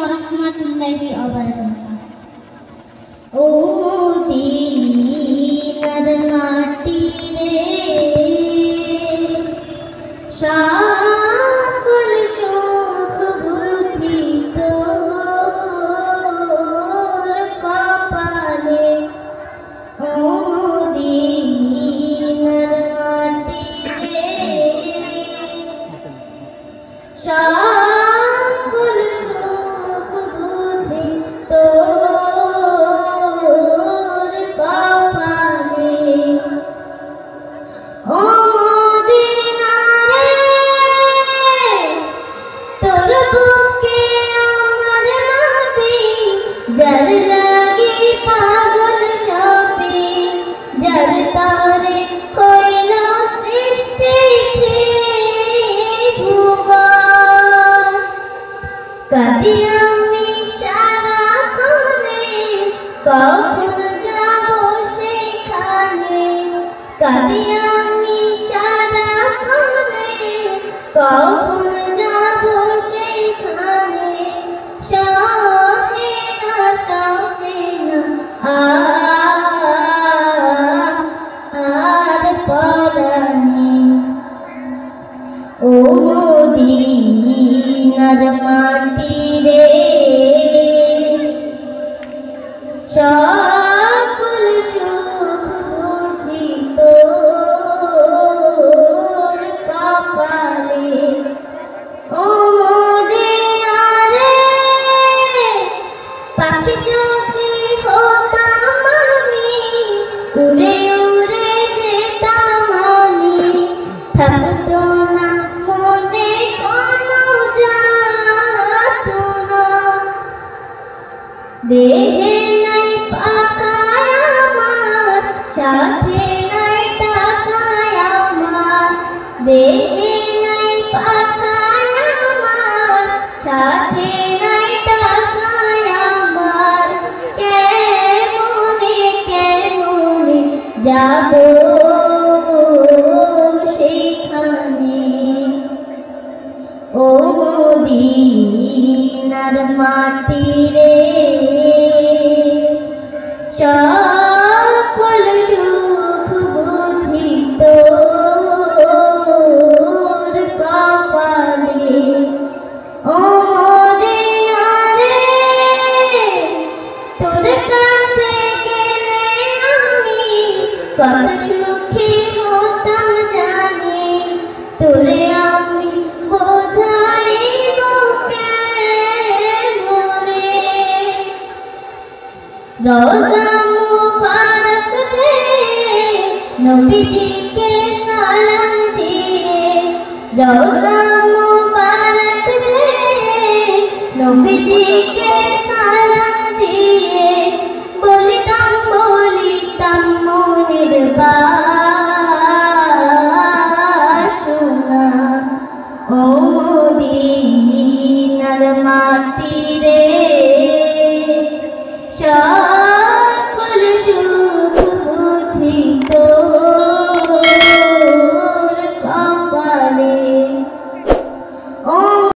ওয়া রাহমাতুল্লাহি ওয়া বারাকাতুহু। ও মদিনার মাটি রে, সকল সুখ বুঝি তোর কপালে। ও মদিনার মাটি রে, সকল সুখ বুঝি তোর কপালে। ও মদিনা রে, তোর বুকে আমার মাপি, যার লাগি পাগল সপি, যার তরে হইল সৃষ্টি ত্রিভুবন। কাঁদি আমি সারাক্ষণে, কখন যাব সেখানে। কাঁদি আমি সারাক্ষণে, কখন যাব সেখানে। সহে না আর পরাণে। ও মদিনার মাটি রে, সকল সুখ বুঝি তোর কপালে। ও মদিনা রে, পাখি যদি হতাম আমি, উড়ে উড়ে যেতাম আমি। থাকতো না মনে কোনো যাতনা, দেহে নাই পাকায় আমার, সাথে নাই টাকায় আমার। দেহে নাই পাকায় আমার, সাথে নাই টাকায় আমার। কেমনে কেমনে যাব সেখানে। ও মদিনার মাটি রে, সকল সুখ বুঝি তোর কপালে। ও মদিনা রে, তোর কাছে গেলে আমি কত সুখী হতাম জানি। তোরে আমি বোঝাইব কেমনে। রোজা মুবারক যে নবীজিকে সালাম দিয়ে, রোজা মুবারক যে নবীজিকে সালাম দিয়ে, বলিতাম বলিতাম মনের বাসনা। ও মদিনার মাটি রে,